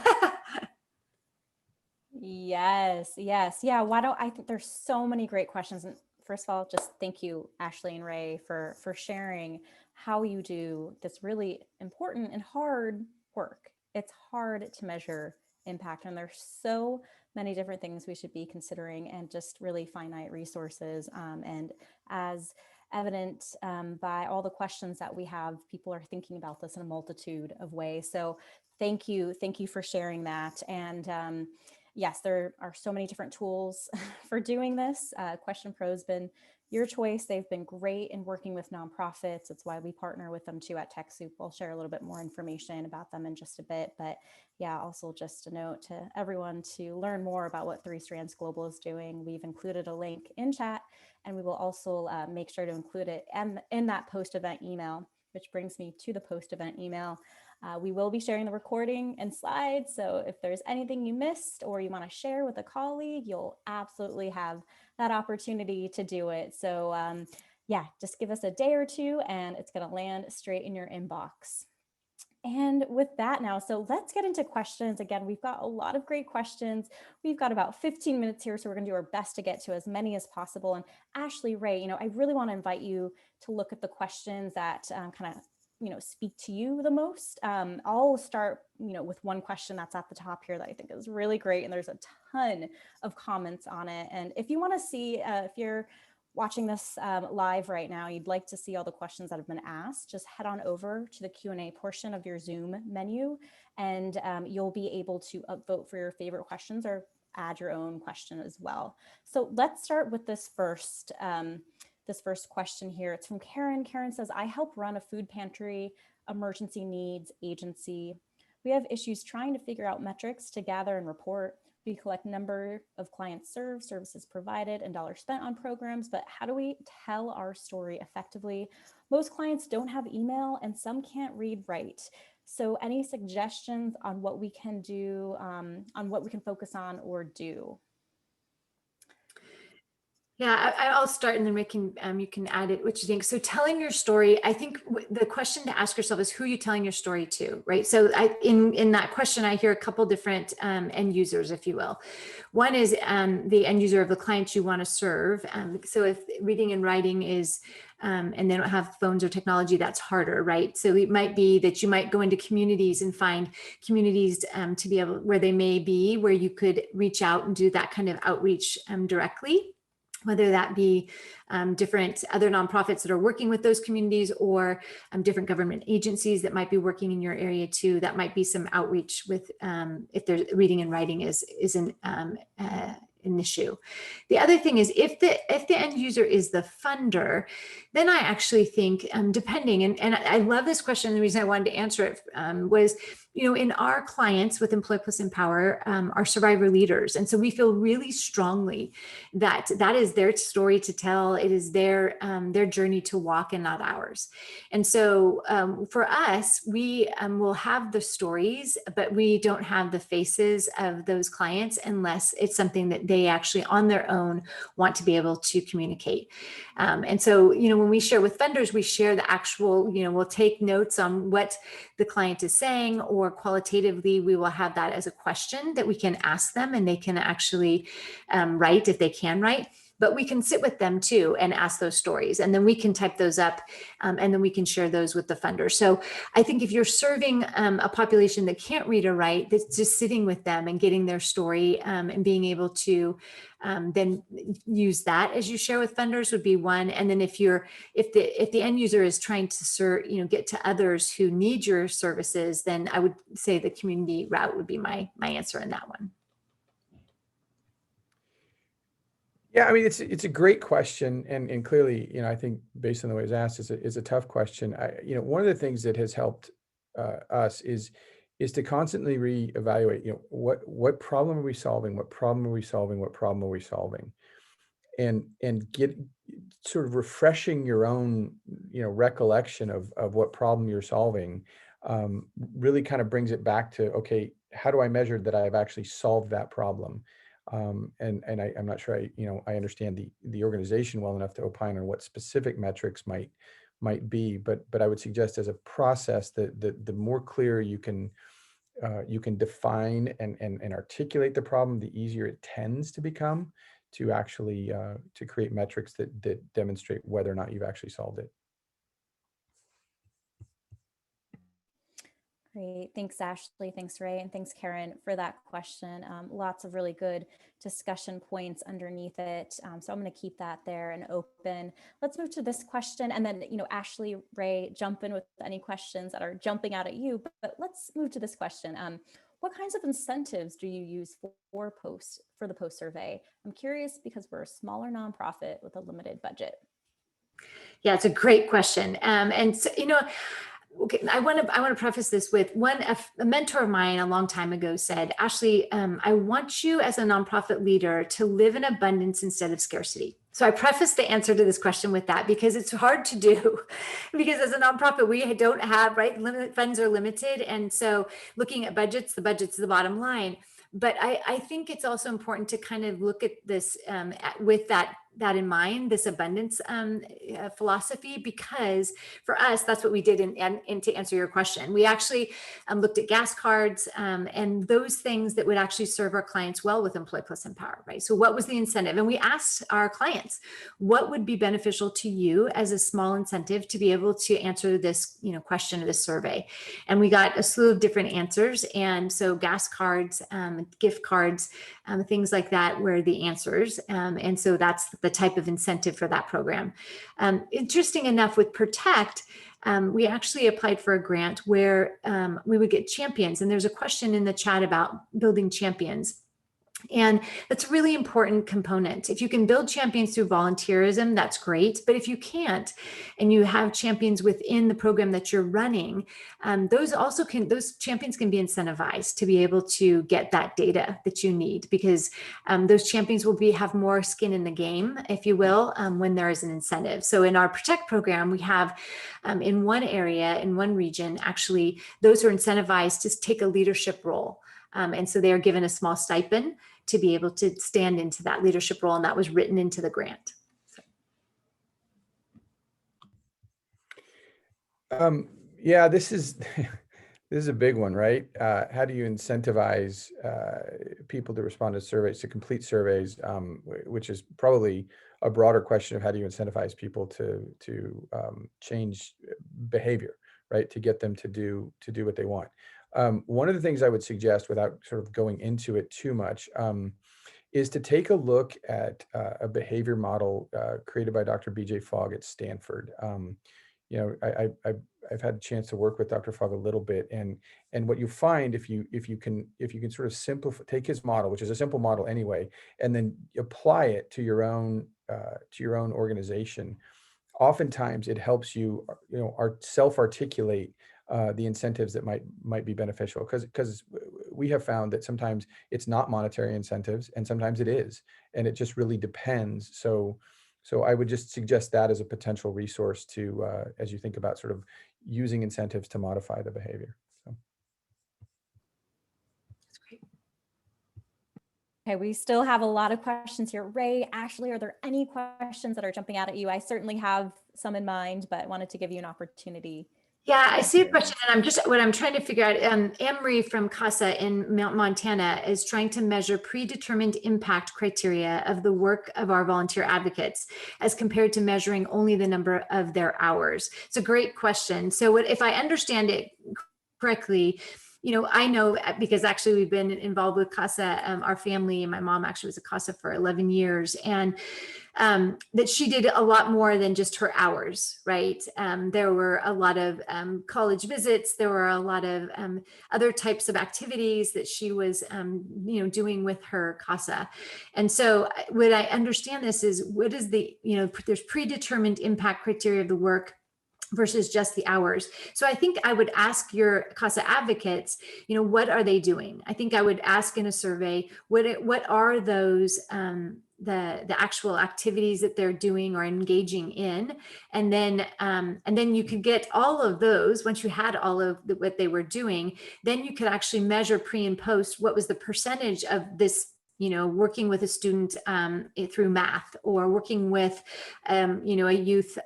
Yes. Yeah. I think there's so many great questions. And first of all, just thank you, Ashlie and Ray, for sharing how you do this really important and hard work. It's hard to measure impact, and there's so many different things we should be considering, and just really finite resources. And as evident by all the questions that we have, people are thinking about this in a multitude of ways. So thank you for sharing that. And yes, there are so many different tools for doing this. QuestionPro has been your choice. They've been great in working with nonprofits. It's why we partner with them too at Techsoup. We'll share a little bit more information about them in just a bit. But yeah, also just a note to everyone to learn more about what 3 Strands Global is doing. We've included a link in chat, and we will also make sure to include it in that post-event email, which brings me to the post-event email. We will be sharing the recording and slides, so if there's anything you missed or you want to share with a colleague, you'll absolutely have that opportunity to do it. So yeah, just give us a day or two and it's going to land straight in your inbox. And with that now, so let's get into questions. Again, we've got a lot of great questions. We've got about 15 minutes here, so we're gonna do our best to get to as many as possible. And Ashlie, Ray, I really wanna invite you to look at the questions that kind of speak to you the most. I'll start with one question that's at the top here that I think is really great, and there's a ton of comments on it. And if you want to see, if you're watching this live right now, you'd like to see all the questions that have been asked, just head on over to the Q&A portion of your Zoom menu, and you'll be able to upvote for your favorite questions or add your own question as well. So let's start with this first question here. It's from Karen. Karen says, I help run a food pantry emergency needs agency. We have issues trying to figure out metrics to gather and report. We collect number of clients served, services provided, and dollars spent on programs, but how do we tell our story effectively? Most clients don't have email and some can't read, write. So any suggestions on what we can do, on what we can focus on or do? Yeah, I'll start, and then you can add it, what you think. So telling your story, I think the question to ask yourself is who are you telling your story to, right? So in that question, I hear a couple different end users, if you will. One is the end user of the clients you want to serve. So if reading and writing is, and they don't have phones or technology, that's harder, right? So it might be that you might go into communities and find communities to be able, where they may be, where you could reach out and do that kind of outreach directly, whether that be different other nonprofits that are working with those communities, or different government agencies that might be working in your area too. That might be some outreach with, if there's reading and writing is an issue. The other thing is if the end user is the funder, then I actually think depending, and I love this question, the reason I wanted to answer it was in our clients with Employ Plus Empower are survivor leaders. And so we feel really strongly that that is their story to tell. It is their journey to walk and not ours. And so for us, we will have the stories, but we don't have the faces of those clients unless it's something that they actually on their own want to be able to communicate. And so, when we share with vendors, we share the actual, we'll take notes on what the client is saying, or qualitatively, we will have that as a question that we can ask them and they can actually write if they can write. But we can sit with them too and ask those stories, and then we can type those up and then we can share those with the funder. So I think if you're serving a population that can't read or write, that's just sitting with them and getting their story and being able to then use that as you share with funders would be one. And then if the end user is trying to serve, get to others who need your services, then I would say the community route would be my answer in that one. Yeah, I mean, it's a great question, and clearly, I think based on the way it's asked, is a tough question. One of the things that has helped us is to constantly reevaluate. What problem are we solving? What problem are we solving? What problem are we solving? And get sort of refreshing your own recollection of what problem you're solving. Really kind of brings it back to, okay, how do I measure that I've actually solved that problem? I'm not sure I understand the organization well enough to opine on what specific metrics might be, but I would suggest as a process that the more clear you can define and articulate the problem, the easier it tends to become to actually to create metrics that demonstrate whether or not you've actually solved it. Great. Thanks, Ashley. Thanks, Ray. And thanks, Karen, for that question. Lots of really good discussion points underneath it. So I'm going to keep that there and open. Let's move to this question. And then, Ashley, Ray, jump in with any questions that are jumping out at you. But let's move to this question. What kinds of incentives do you use for the post survey? I'm curious because we're a smaller nonprofit with a limited budget. Yeah, it's a great question. And so, okay, I want to preface this with a mentor of mine a long time ago said, Ashley, I want you as a nonprofit leader to live in abundance instead of scarcity. So I preface the answer to this question with that because it's hard to do because as a nonprofit, we don't have, funds are limited. And so looking at budgets, the budget's the bottom line. But I think it's also important to kind of look at this with that in mind, this abundance philosophy, because for us, that's what we did. And to answer your question, we actually looked at gas cards and those things that would actually serve our clients well with Employ Plus Empower, right? So what was the incentive? And we asked our clients, what would be beneficial to you as a small incentive to be able to answer this, question of this survey? And we got a slew of different answers. And so gas cards, gift cards, things like that were the answers. And so that's the type of incentive for that program. Interesting enough, with Protect, we actually applied for a grant where we would get champions. And there's a question in the chat about building champions. And that's a really important component. If you can build champions through volunteerism, that's great. But if you can't, and you have champions within the program that you're running, those champions can be incentivized to be able to get that data that you need, because those champions will have more skin in the game, if you will, when there is an incentive. So in our Protect program, we have in one area, in one region, actually, those who are incentivized to take a leadership role. And so they are given a small stipend to be able to stand into that leadership role. And that was written into the grant. Yeah, this is a big one, right? How do you incentivize people to respond to surveys, to complete surveys, which is probably a broader question of how do you incentivize people to change behavior, right? To get them to do what they want. One of the things I would suggest, without sort of going into it too much, is to take a look at a behavior model created by Dr. BJ Fogg at Stanford. I've had a chance to work with Dr. Fogg a little bit, and what you find if you can sort of simplify, take his model, which is a simple model anyway, and then apply it to your own organization. Oftentimes, it helps you self-articulate the incentives that might be beneficial, because we have found that sometimes it's not monetary incentives and sometimes it is, and it just really depends. So I would just suggest that as a potential resource to as you think about sort of using incentives to modify the behavior. So. That's great. Okay, we still have a lot of questions here. Ray, Ashlie, are there any questions that are jumping out at you? I certainly have some in mind, but wanted to give you an opportunity. Yeah, I see a question, and what I'm trying to figure out. Emery from CASA in Montana is trying to measure predetermined impact criteria of the work of our volunteer advocates as compared to measuring only the number of their hours. It's a great question. So if I understand it correctly, I know, because actually we've been involved with CASA, our family, and my mom actually was a CASA for 11 years, and that she did a lot more than just her hours, right? There were a lot of college visits. There were a lot of other types of activities that she was, doing with her CASA. And so what I understand this is, what is the, there's predetermined impact criteria of the work versus just the hours. So I think I would ask your CASA advocates, what are they doing? I think I would ask in a survey, what are those, the actual activities that they're doing or engaging in, and then you could get all of those. Once you had all of what they were doing, then you could actually measure pre and post what was the percentage of this, working with a student through math, or working with, a youth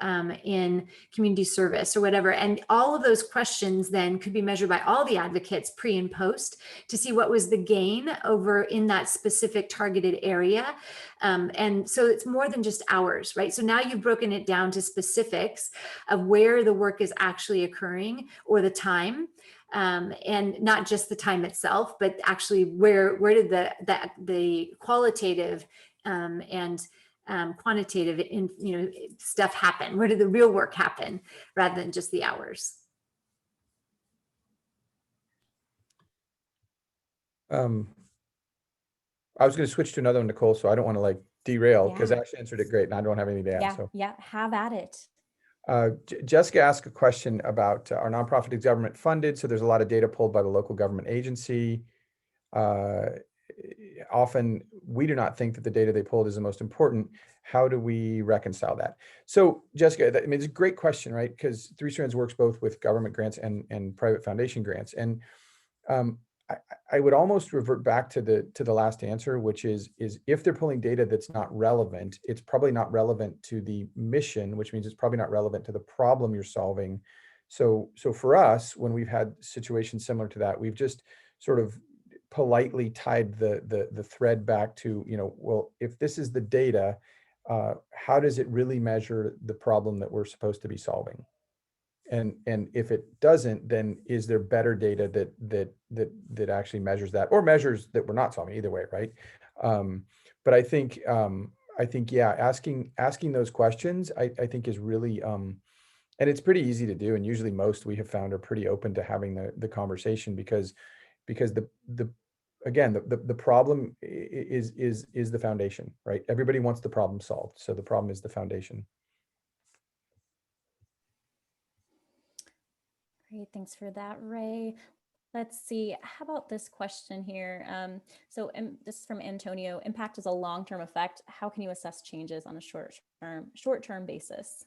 in community service or whatever. And all of those questions then could be measured by all the advocates pre and post to see what was the gain over in that specific targeted area. And so it's more than just hours, right? So now you've broken it down to specifics of where the work is actually occurring, or the time. And not just the time itself, but actually where did the qualitative and quantitative stuff happen? Where did the real work happen, rather than just the hours? I was going to switch to another one, Nicole, so I don't want to derail, because Yeah. Ash answered it great and I don't have anything to add. Yeah, have at it. Jessica asked a question about our nonprofit is government funded, so there's a lot of data pulled by the local government agency. Often we do not think that the data they pulled is the most important. How do we reconcile that? So Jessica, it's a great question, right? Because Three Strands works both with government grants and private foundation grants. And I would almost revert back to the last answer, which is if they're pulling data that's not relevant, it's probably not relevant to the mission, which means it's probably not relevant to the problem you're solving. So for us, when we've had situations similar to that, we've just sort of politely tied the thread back to, well, if this is the data, how does it really measure the problem that we're supposed to be solving? And if it doesn't, then is there better data that actually measures that, or measures that we're not solving? Either way, right? But I think yeah, asking those questions, I think is really and it's pretty easy to do, and usually most we have found are pretty open to having the conversation, because the problem is the foundation, right? Everybody wants the problem solved, so the problem is the foundation. Great, thanks for that, Ray. Let's see, how about this question here? This is from Antonio. Impact is a long-term effect. How can you assess changes on a short-term basis?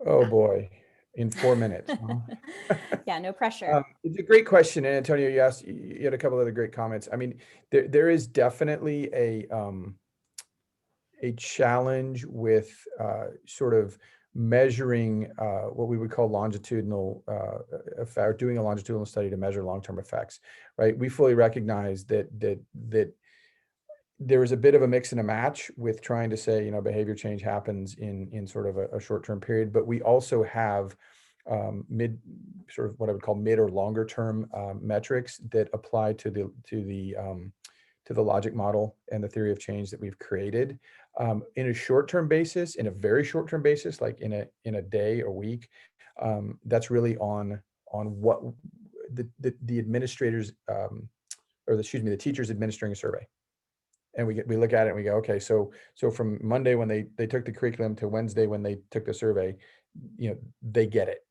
Oh boy, in 4 minutes. Huh? Yeah, no pressure. It's a great question, and Antonio, you had a couple other great comments. I mean, there is definitely a challenge with sort of measuring what we would call longitudinal effect, doing a longitudinal study to measure long-term effects, right? We fully recognize that there is a bit of a mix and a match with trying to say, behavior change happens in sort of a short-term period, but we also have sort of what I would call mid or longer term metrics that apply to the logic model and the theory of change that we've created. In a short-term basis, in a very short-term basis, like in a day or week, that's really on what the administrators the teachers administering a survey. And we look at it and we go, okay, so from Monday when they took the curriculum to Wednesday when they took the survey, they get it.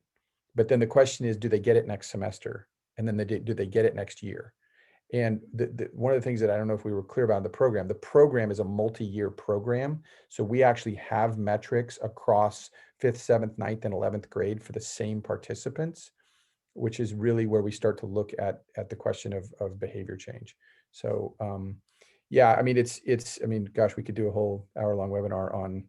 But then the question is, do they get it next semester? And then do they get it next year? And one of the things that I don't know if we were clear about in the program is a multi-year program. So we actually have metrics across 5th, 7th, 9th, and 11th grade for the same participants, which is really where we start to look at the question of behavior change. So yeah, I mean, I mean, gosh, we could do a whole hour-long webinar on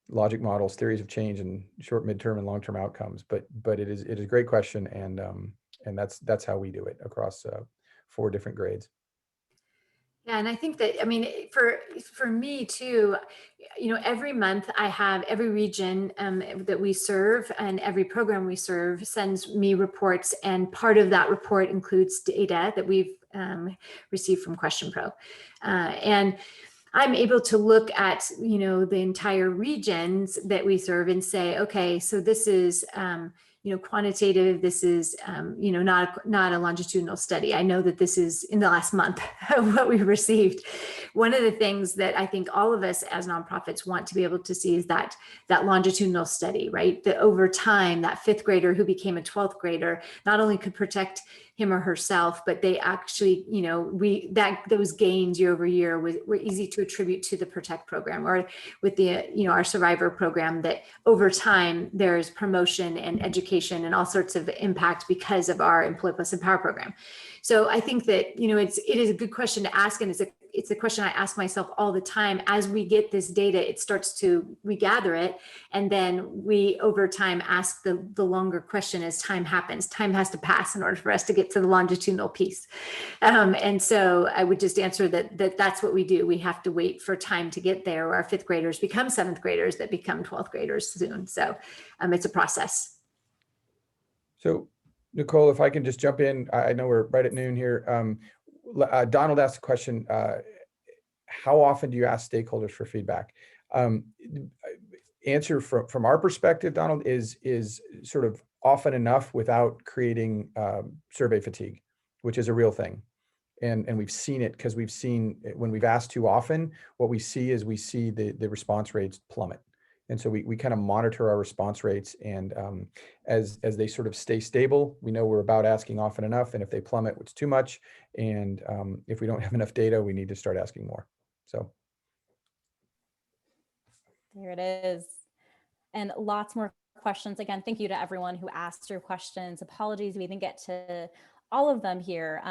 logic models, theories of change, and short, midterm, and long-term outcomes. But it is a great question, and that's how we do it across 4 different grades. Yeah, and I think that, I mean, for me too, you know, every month I have every region that we serve and every program we serve sends me reports, and part of that report includes data that we've received from QuestionPro, and I'm able to look at, you know, the entire regions that we serve and say, okay, so this is, you know, quantitative. This is, you know, not a longitudinal study. I know that this is in the last month what we've received. One of the things that I think all of us as nonprofits want to be able to see is that longitudinal study, right? That over time, that 5th grader who became a 12th grader not only could protect him or herself, but they actually, you know, those gains year over year were easy to attribute to the Protect program, or with the, you know, our Survivor program, that over time there's promotion and education and all sorts of impact because of our Employ Plus Empower program. So I think that, you know, it is a good question to ask, and it's a question I ask myself all the time. As we get this data, we gather it, and then we over time ask the longer question as time happens. Time has to pass in order for us to get to the longitudinal piece. And so I would just answer that's what we do. We have to wait for time to get there, or our 5th graders become 7th graders that become 12th graders soon. So it's a process. So Nicole, if I can just jump in, I know we're right at noon here. Donald asked a question, how often do you ask stakeholders for feedback? Answer from our perspective, Donald, is sort of often enough without creating survey fatigue, which is a real thing. And we've seen it, because we've seen when we've asked too often, what we see is the response rates plummet. And so we kind of monitor our response rates, and as they sort of stay stable, we know we're about asking often enough. And if they plummet, it's too much. And if we don't have enough data, we need to start asking more. So there it is. And lots more questions. Again, thank you to everyone who asked your questions. Apologies, we didn't get to all of them here,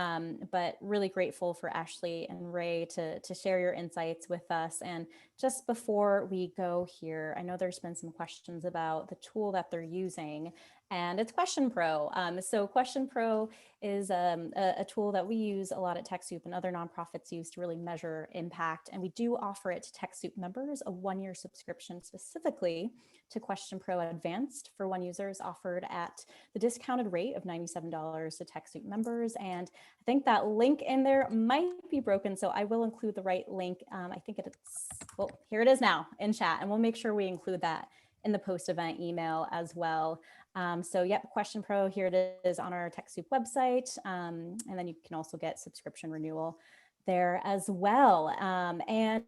but really grateful for Ashlie and Ray to share your insights with us. And just before we go here, I know there's been some questions about the tool that they're using, and it's QuestionPro. So QuestionPro is a tool that we use a lot at Techsoup and other nonprofits use to really measure impact. And we do offer it to Techsoup members, a 1-year subscription specifically to QuestionPro Advanced for 1 users, offered at the discounted rate of $97 to Techsoup members. And I think that link in there might be broken, so I will include the right link. I think well, here it is now in chat, and we'll make sure we include that in the post-event email as well. So yep, QuestionPro, here it is on our Techsoup website. And then you can also get subscription renewal there as well. And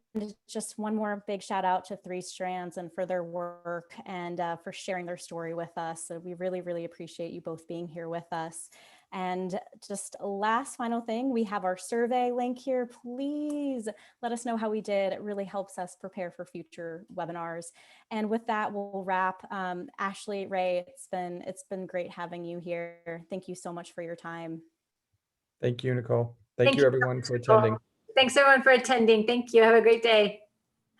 just one more big shout out to 3 Strands and for their work and for sharing their story with us. So we really, really appreciate you both being here with us. And just a last final thing, we have our survey link here. Please let us know how we did. It really helps us prepare for future webinars. And with that, we'll wrap. Ashlie, Ray, it's been great having you here. Thank you so much for your time. thank you, Nicole. Thank you everyone for attending. Thanks everyone for attending. Thank you. Have a great day.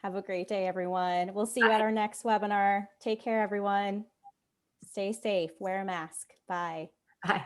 Have a great day, everyone. We'll see you at our next webinar. Take care, everyone. Stay safe. Wear a mask. Bye. Bye.